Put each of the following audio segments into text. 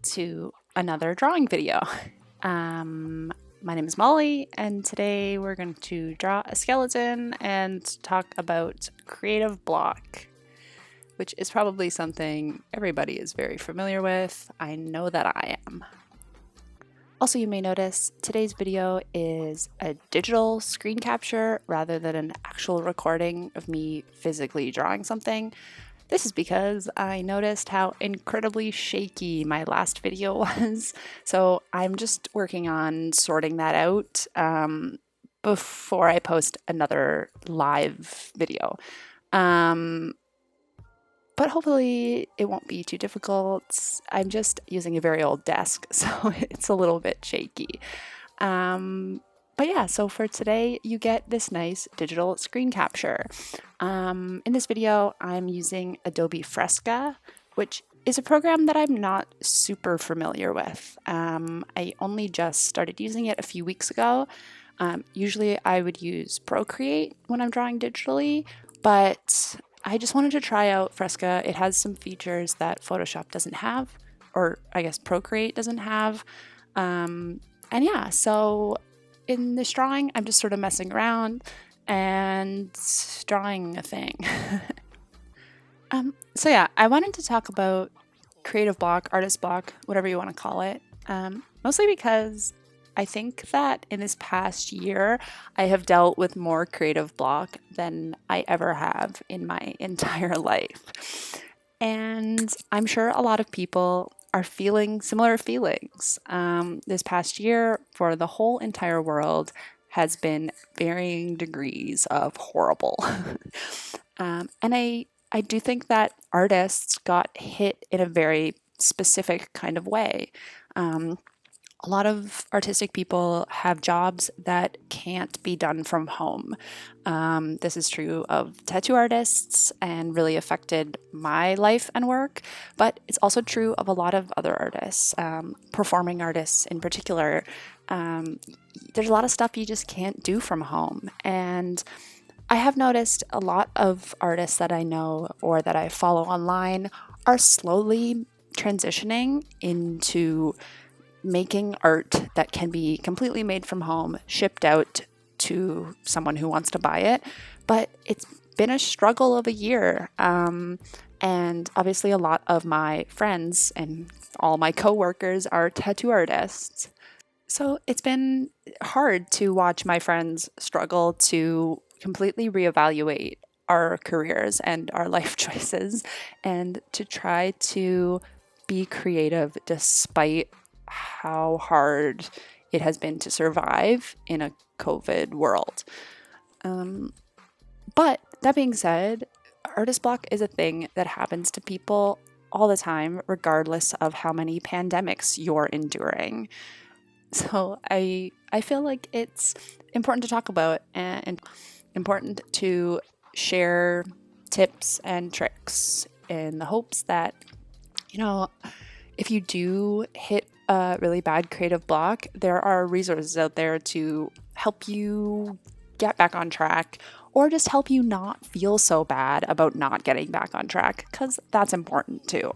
to another drawing video. My name is Molly, and today we're going to draw a skeleton and talk about creative block, which is probably something everybody is very familiar with. I know that I am. Also, you may notice today's video is a digital screen capture rather than an actual recording of me physically drawing something. This is because I noticed how incredibly shaky my last video was, so I'm just working on sorting that out before I post another live video. But hopefully it won't be too difficult. I'm just using a very old desk, so it's a little bit shaky. But yeah, so for today, you get this nice digital screen capture. In this video, I'm using Adobe Fresca, which is a program that I'm not super familiar with. I only just started using it a few weeks ago. Usually I would use Procreate when I'm drawing digitally, but I just wanted to try out Fresca. It has some features that Photoshop doesn't have, or I guess Procreate doesn't have. And yeah, so in this drawing, I'm just sort of messing around and drawing a thing. So yeah, I wanted to talk about creative block, artist block, whatever you want to call it, mostly because I think that in this past year, I have dealt with more creative block than I ever have in my entire life. And I'm sure a lot of people are feeling similar feelings. This past year, for the whole entire world, has been varying degrees of horrible. And I do think that artists got hit in a very specific kind of way. A lot of artistic people have jobs that can't be done from home. This is true of tattoo artists and really affected my life and work, but it's also true of a lot of other artists, performing artists in particular. There's a lot of stuff you just can't do from home. And I have noticed a lot of artists that I know or that I follow online are slowly transitioning into making art that can be completely made from home, shipped out to someone who wants to buy it. But it's been a struggle of a year. And obviously a lot of my friends and all my coworkers are tattoo artists. So it's been hard to watch my friends struggle to completely reevaluate our careers and our life choices and to try to be creative despite how hard it has been to survive in a COVID world. But that being said, artist block is a thing that happens to people all the time, regardless of how many pandemics you're enduring. So I feel like it's important to talk about and important to share tips and tricks in the hopes that, if you do hit a really bad creative block, there are resources out there to help you get back on track or just help you not feel so bad about not getting back on track, because that's important too.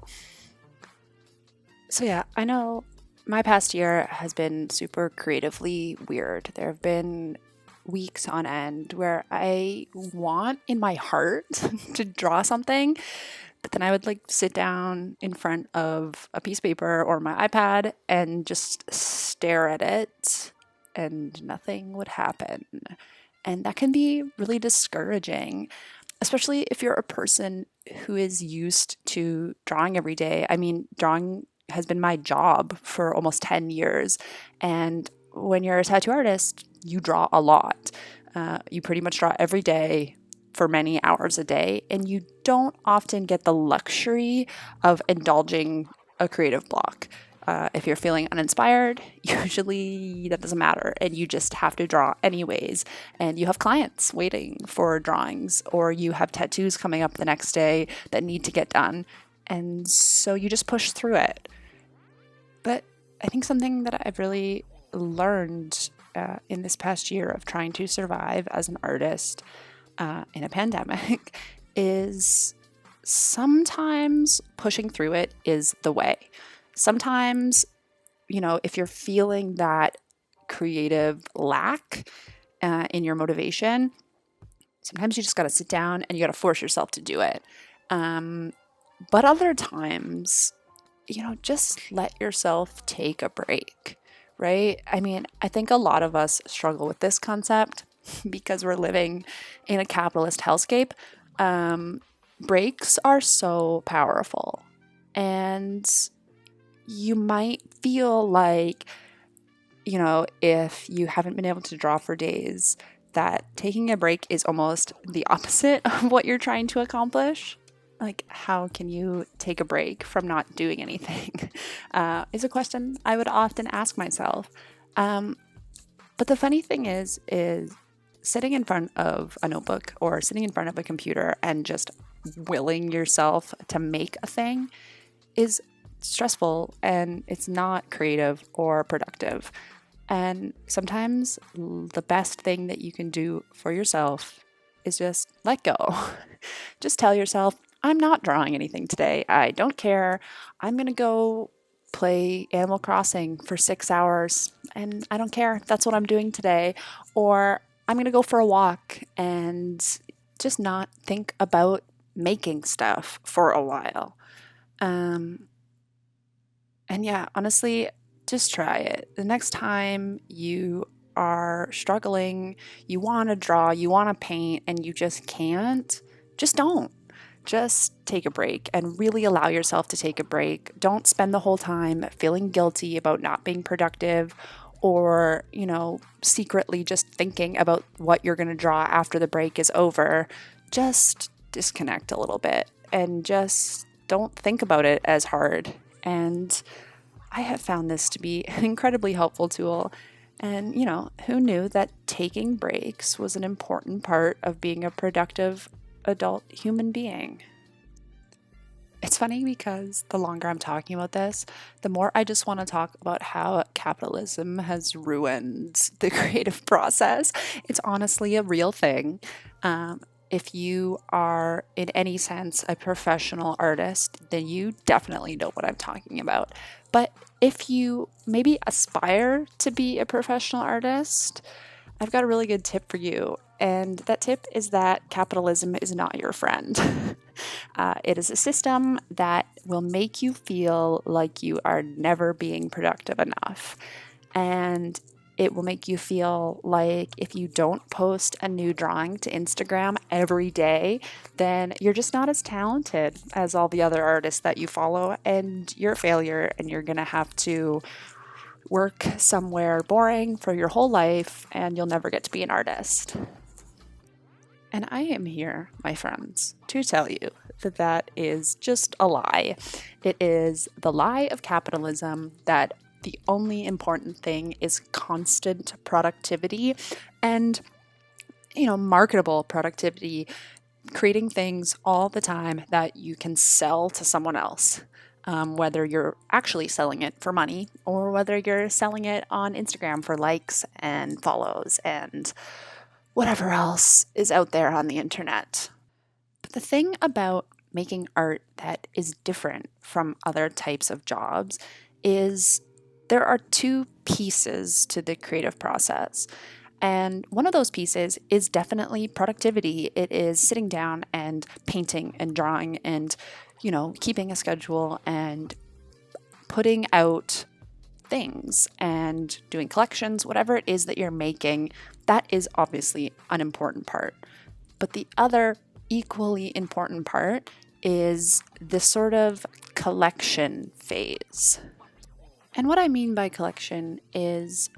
So yeah, I know my past year has been super creatively weird. There have been weeks on end where I want in my heart to draw something, but then I would sit down in front of a piece of paper or my iPad and just stare at it and nothing would happen. And that can be really discouraging, especially if you're a person who is used to drawing every day. I mean, drawing has been my job for almost 10 years. And when you're a tattoo artist, you draw a lot. You pretty much draw every day for many hours a day, and you don't often get the luxury of indulging a creative block. If you're feeling uninspired, usually that doesn't matter, and you just have to draw anyways. And you have clients waiting for drawings, or you have tattoos coming up the next day that need to get done, and so you just push through it. But I think something that I've really learned in this past year of trying to survive as an artist in a pandemic is sometimes pushing through it is the way. sometimes, if you're feeling that creative lack in your motivation, sometimes you just got to sit down and you got to force yourself to do it. But other times, just let yourself take a break, right? I mean, I think a lot of us struggle with this concept because we're living in a capitalist hellscape. Breaks are so powerful. And you might feel like, if you haven't been able to draw for days, that taking a break is almost the opposite of what you're trying to accomplish. Like, how can you take a break from not doing anything? Is a question I would often ask myself. But the funny thing is sitting in front of a notebook or sitting in front of a computer and just willing yourself to make a thing is stressful, and it's not creative or productive. And sometimes the best thing that you can do for yourself is just let go. Just tell yourself, I'm not drawing anything today. I don't care. I'm going to go play Animal Crossing for 6 hours and I don't care. That's what I'm doing today. Or I'm going to go for a walk and just not think about making stuff for a while. And yeah, honestly, just try it. The next time you are struggling, you want to draw, you want to paint, and you just can't, just don't. Just take a break and really allow yourself to take a break. Don't spend the whole time feeling guilty about not being productive or, secretly just thinking about what you're going to draw after the break is over. Just disconnect a little bit and just don't think about it as hard. And I have found this to be an incredibly helpful tool. And, who knew that taking breaks was an important part of being a productive adult human being? It's funny because the longer I'm talking about this, the more I just want to talk about how capitalism has ruined the creative process. It's honestly a real thing. If you are, in any sense, a professional artist, then you definitely know what I'm talking about. But if you maybe aspire to be a professional artist, I've got a really good tip for you. And that tip is that capitalism is not your friend. It is a system that will make you feel like you are never being productive enough. And it will make you feel like if you don't post a new drawing to Instagram every day, then you're just not as talented as all the other artists that you follow, and you're a failure, and you're going to have to work somewhere boring for your whole life, and you'll never get to be an artist. And I am here, my friends, to tell you that that is just a lie. It is the lie of capitalism that the only important thing is constant productivity and, marketable productivity, creating things all the time that you can sell to someone else. Whether you're actually selling it for money or whether you're selling it on Instagram for likes and follows and whatever else is out there on the internet. But the thing about making art that is different from other types of jobs is there are two pieces to the creative process. And one of those pieces is definitely productivity. It is sitting down and painting and drawing and, keeping a schedule and putting out things and doing collections, whatever it is that you're making. That is obviously an important part. But the other equally important part is this sort of collection phase. And what I mean by collection is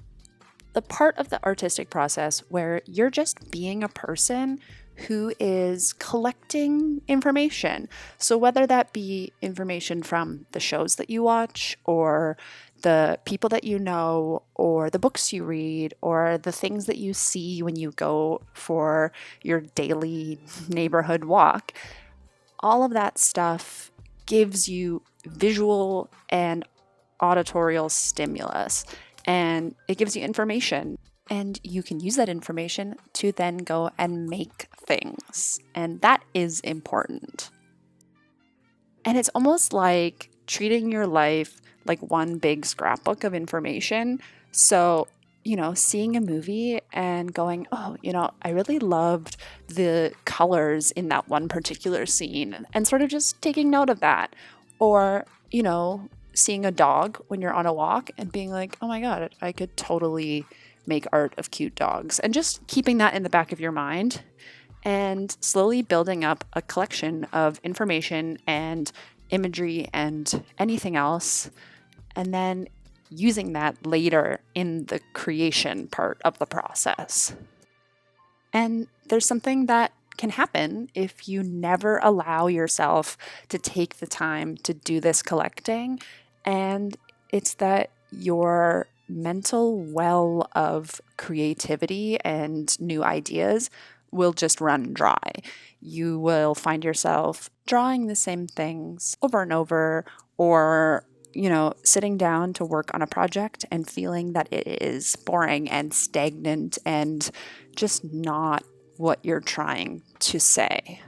the part of the artistic process where you're just being a person who is collecting information. So whether that be information from the shows that you watch or the people that you know or the books you read or the things that you see when you go for your daily neighborhood walk, all of that stuff gives you visual and auditorial stimulus, and it gives you information. And you can use that information to then go and make things. And that is important. And it's almost like treating your life like one big scrapbook of information. So, seeing a movie and going, oh, I really loved the colors in that one particular scene, and sort of just taking note of that. Or, seeing a dog when you're on a walk and being like, oh my God, I could totally make art of cute dogs. And just keeping that in the back of your mind and slowly building up a collection of information and imagery and anything else. And then using that later in the creation part of the process. And there's something that can happen if you never allow yourself to take the time to do this collecting. And it's that your mental well of creativity and new ideas will just run dry. You will find yourself drawing the same things over and over, or sitting down to work on a project and feeling that it is boring and stagnant and just not what you're trying to say.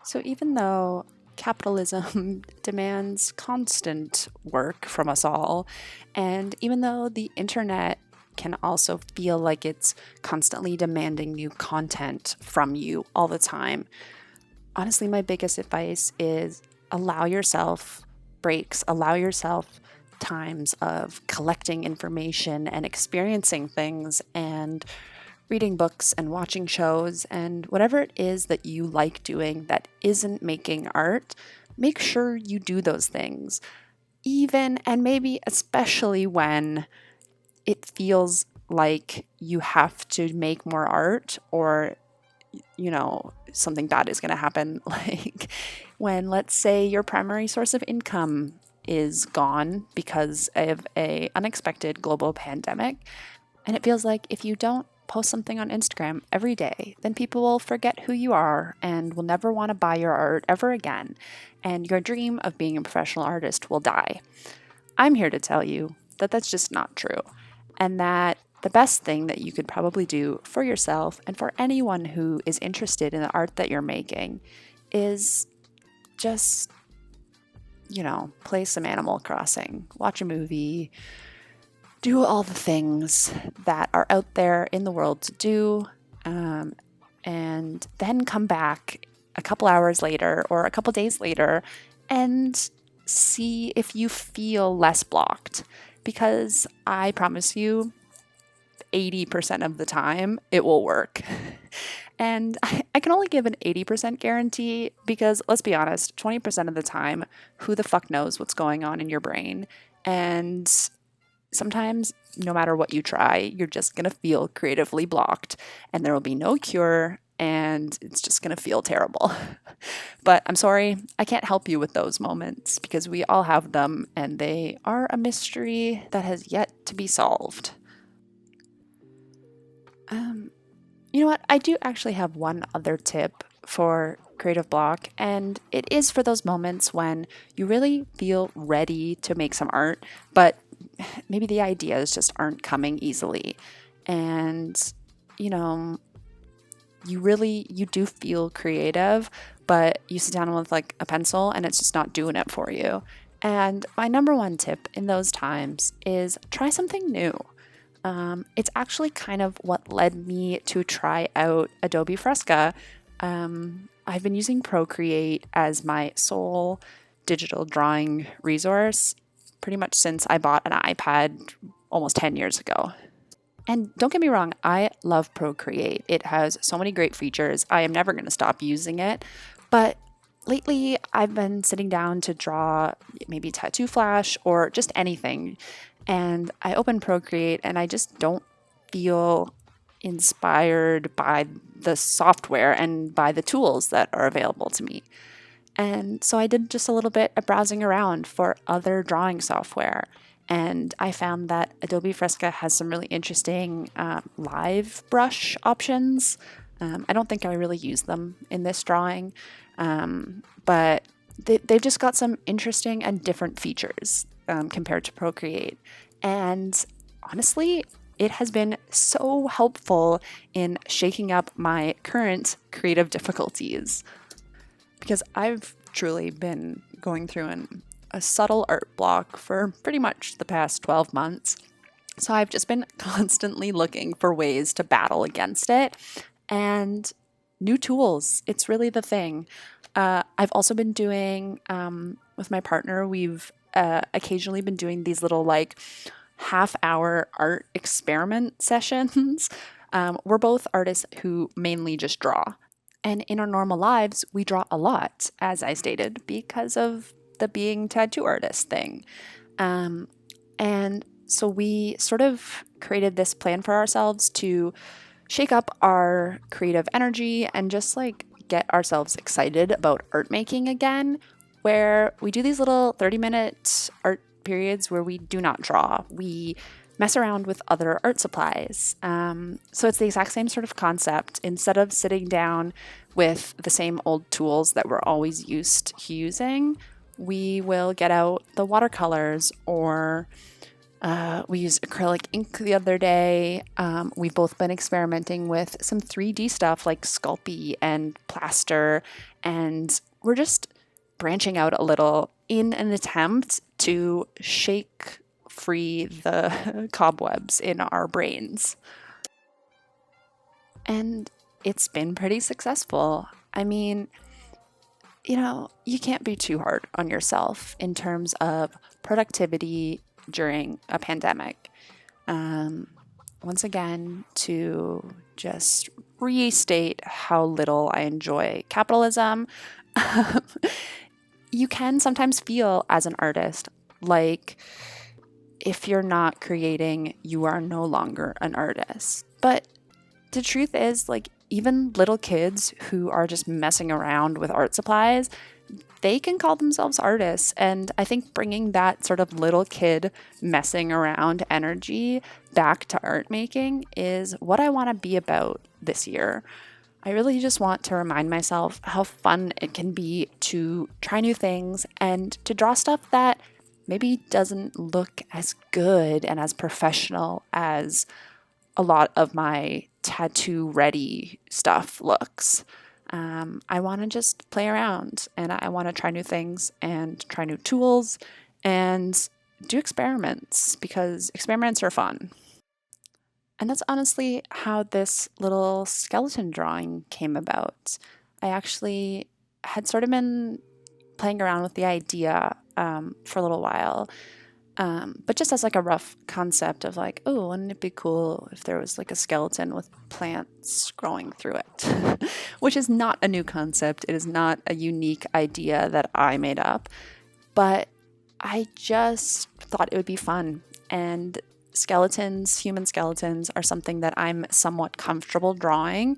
So even though capitalism demands constant work from us all, and even though the internet can also feel like it's constantly demanding new content from you all the time, honestly, my biggest advice is allow yourself breaks, allow yourself times of collecting information and experiencing things and reading books and watching shows and whatever it is that you like doing that isn't making art. Make sure you do those things, even and maybe especially when it feels like you have to make more art, or something bad is going to happen, like when, let's say, your primary source of income is gone because of a unexpected global pandemic, and it feels like if you don't post something on Instagram every day, then people will forget who you are and will never want to buy your art ever again, and your dream of being a professional artist will die. I'm here to tell you that that's just not true, and that the best thing that you could probably do for yourself and for anyone who is interested in the art that you're making is just, play some Animal Crossing, watch a movie, do all the things that are out there in the world to do, and then come back a couple hours later or a couple days later and see if you feel less blocked. Because I promise you, 80% of the time, it will work. And I can only give an 80% guarantee because, let's be honest, 20% of the time, who the fuck knows what's going on in your brain? And sometimes, no matter what you try, you're just going to feel creatively blocked, and there will be no cure, and it's just going to feel terrible. But I'm sorry, I can't help you with those moments because we all have them, and they are a mystery that has yet to be solved. You know what? I do actually have one other tip for creative block, and it is for those moments when you really feel ready to make some art, but maybe the ideas just aren't coming easily. And, you do feel creative, but you sit down with like a pencil and it's just not doing it for you. And my number one tip in those times is try something new. It's actually kind of what led me to try out Adobe Fresca. I've been using Procreate as my sole digital drawing resource pretty much since I bought an iPad almost 10 years ago. And don't get me wrong, I love Procreate. It has so many great features. I am never going to stop using it. But lately, I've been sitting down to draw maybe Tattoo Flash or just anything. And I open Procreate and I just don't feel inspired by the software and by the tools that are available to me. And so I did just a little bit of browsing around for other drawing software. And I found that Adobe Fresca has some really interesting live brush options. I don't think I really use them in this drawing, but they've just got some interesting and different features compared to Procreate. And honestly, it has been so helpful in shaking up my current creative difficulties, because I've truly been going through a subtle art block for pretty much the past 12 months. So I've just been constantly looking for ways to battle against it and new tools. It's really the thing. I've also been doing, with my partner, we've occasionally been doing these little like half-hour art experiment sessions. We're both artists who mainly just draw. And in our normal lives, we draw a lot, as I stated, because of the being tattoo artist thing. Um, and so we sort of created this plan for ourselves to shake up our creative energy and just like get ourselves excited about art making again, where we do these little 30-minute art periods where we do not draw. We mess around with other art supplies. So it's the exact same sort of concept. Instead of sitting down with the same old tools that we're always used to using, we will get out the watercolors, or we used acrylic ink the other day. We've both been experimenting with some 3D stuff like Sculpey and plaster, and we're just branching out a little in an attempt to shake free the cobwebs in our brains. And it's been pretty successful. I mean, you can't be too hard on yourself in terms of productivity during a pandemic. Once again, to just restate how little I enjoy capitalism, you can sometimes feel as an artist like if you're not creating, you are no longer an artist. But the truth is, like, even little kids who are just messing around with art supplies, they can call themselves artists. And I think bringing that sort of little kid messing around energy back to art making is what I want to be about this year. I really just want to remind myself how fun it can be to try new things and to draw stuff that maybe doesn't look as good and as professional as a lot of my tattoo ready stuff looks. I want to just play around, and I want to try new things and try new tools and do experiments, because experiments are fun. And that's honestly how this little skeleton drawing came about. I actually had sort of been playing around with the idea for a little while, but just as like a rough concept of like, oh, wouldn't it be cool if there was like a skeleton with plants growing through it? Which is not a new concept. It is not a unique idea that I made up, but I just thought it would be fun. And skeletons, human skeletons, are something that I'm somewhat comfortable drawing.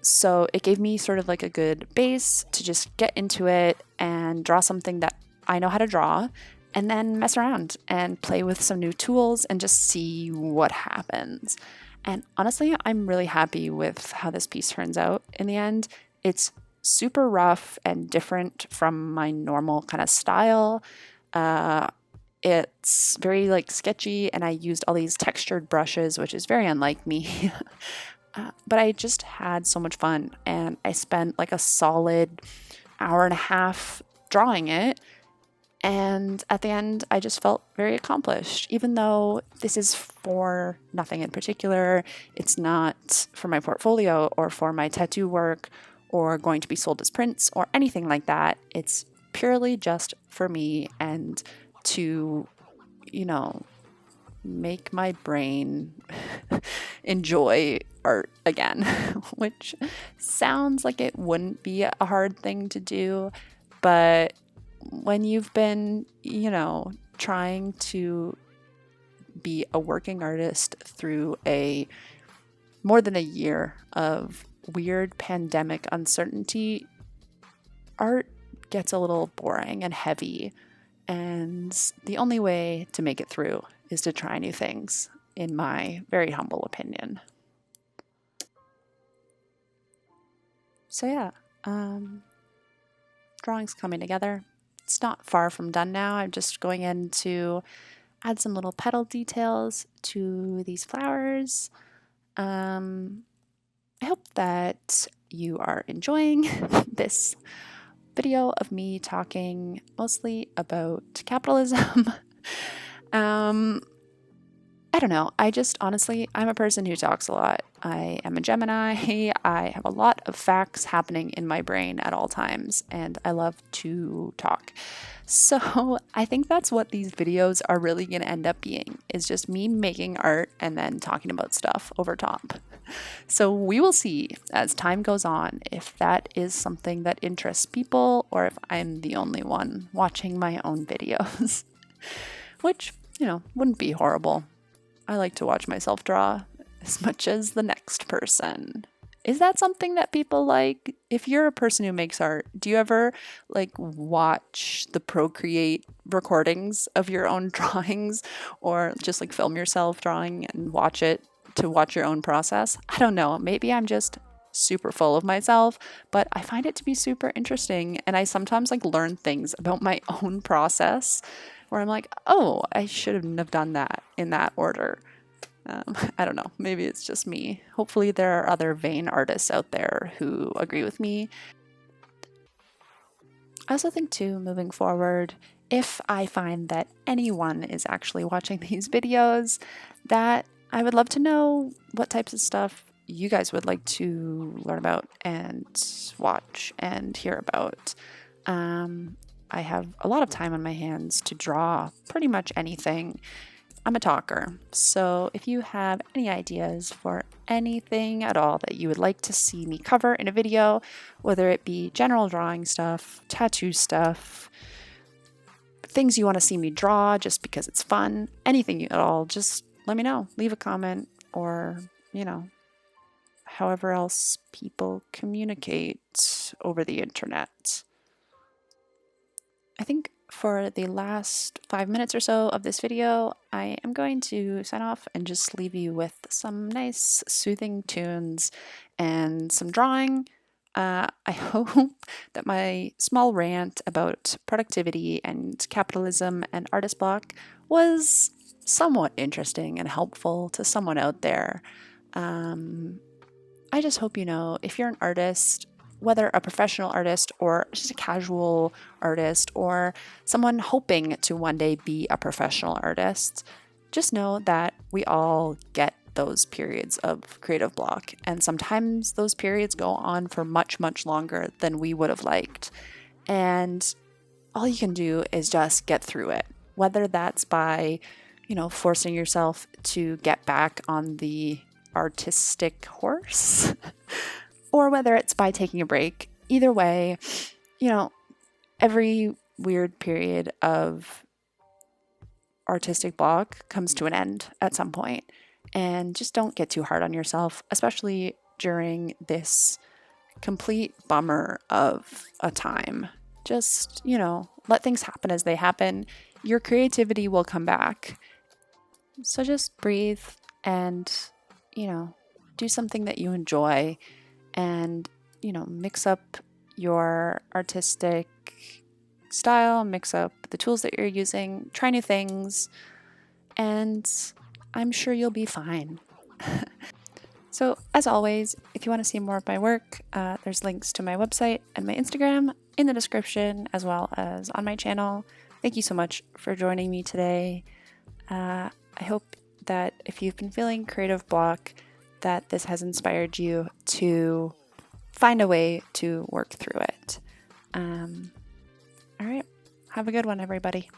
So it gave me sort of like a good base to just get into it and draw something that I know how to draw, and then mess around and play with some new tools and just see what happens. And honestly, I'm really happy with how this piece turns out in the end. It's super rough and different from my normal kind of style. It's very like sketchy, and I used all these textured brushes, which is very unlike me. But I just had so much fun, and I spent like a solid hour and a half drawing it. And at the end, I just felt very accomplished, even though this is for nothing in particular. It's not for my portfolio or for my tattoo work or going to be sold as prints or anything like that. It's purely just for me and to, make my brain enjoy art again, which sounds like it wouldn't be a hard thing to do, but when you've been, trying to be a working artist through more than a year of weird pandemic uncertainty, art gets a little boring and heavy. And the only way to make it through is to try new things, in my very humble opinion. So yeah, drawing's coming together. It's not far from done now. I'm just going in to add some little petal details to these flowers. I hope that you are enjoying this video of me talking mostly about capitalism. um, I don't know. I just honestly, I'm a person who talks a lot. I am a Gemini. I have a lot of facts happening in my brain at all times, and I love to talk. So I think that's what these videos are really going to end up being, is just me making art and then talking about stuff over top. So we will see as time goes on if that is something that interests people or if I'm the only one watching my own videos, which, wouldn't be horrible. I like to watch myself draw as much as the next person. Is that something that people like? If you're a person who makes art, do you ever watch the Procreate recordings of your own drawings or just film yourself drawing and watch it to watch your own process? I don't know. Maybe I'm just super full of myself, but I find it to be super interesting and I sometimes learn things about my own process where I'm like, oh, I shouldn't have done that in that order. I don't know. Maybe it's just me. Hopefully, there are other vain artists out there who agree with me. I also think, too, moving forward, if I find that anyone is actually watching these videos, that I would love to know what types of stuff you guys would like to learn about and watch and hear about. I have a lot of time on my hands to draw pretty much anything. I'm a talker, so if you have any ideas for anything at all that you would like to see me cover in a video, whether it be general drawing stuff, tattoo stuff, things you want to see me draw just because it's fun, anything at all, just let me know. Leave a comment or, however else people communicate over the internet. I think for the last 5 minutes or so of this video, I am going to sign off and just leave you with some nice soothing tunes and some drawing. I hope that my small rant about productivity and capitalism and artist block was somewhat interesting and helpful to someone out there. I just hope if you're an artist, whether a professional artist or just a casual artist or someone hoping to one day be a professional artist, just know that we all get those periods of creative block. And sometimes those periods go on for much, much longer than we would have liked. And all you can do is just get through it, whether that's by, forcing yourself to get back on the artistic horse or whether it's by taking a break. Either way, every weird period of artistic block comes to an end at some point. And just don't get too hard on yourself, especially during this complete bummer of a time. Just, let things happen as they happen. Your creativity will come back. So just breathe and, do something that you enjoy and, mix up your artistic style, mix up the tools that you're using, try new things, and I'm sure you'll be fine. So, as always, if you want to see more of my work, there's links to my website and my Instagram in the description, as well as on my channel. Thank you so much for joining me today. I hope that if you've been feeling creative block, that this has inspired you to find a way to work through it. All right. Have a good one, everybody.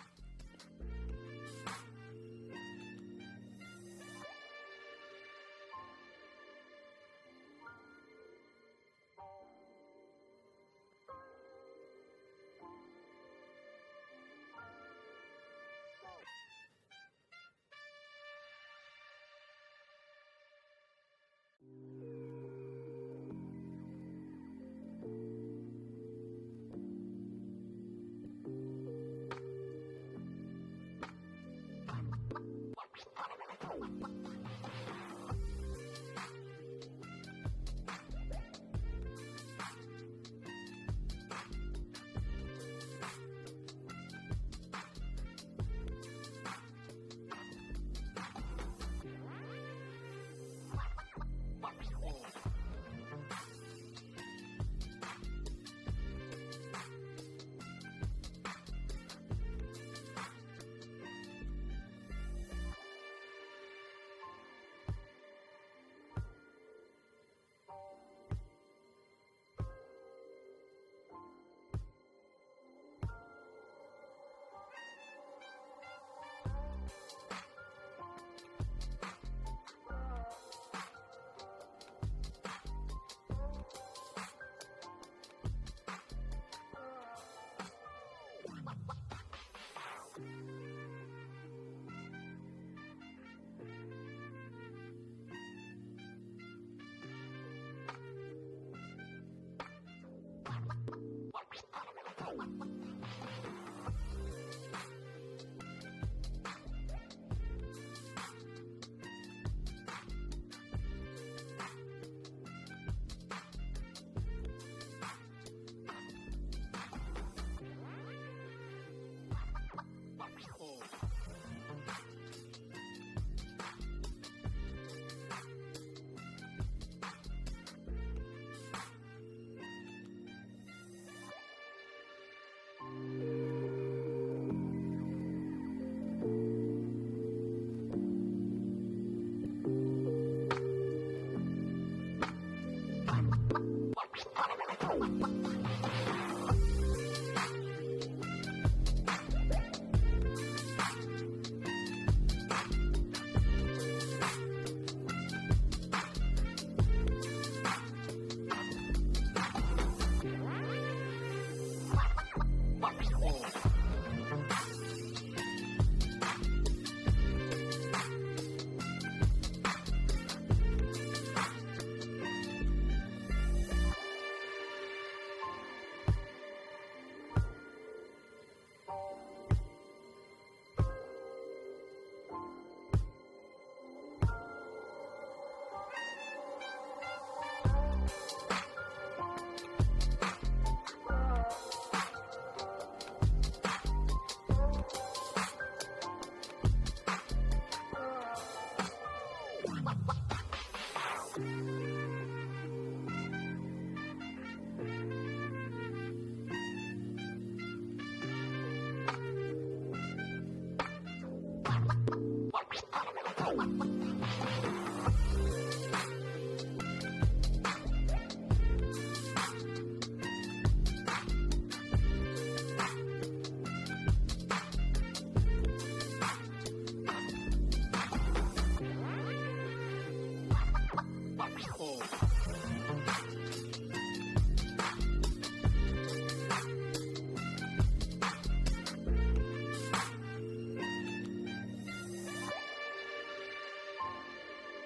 Oh.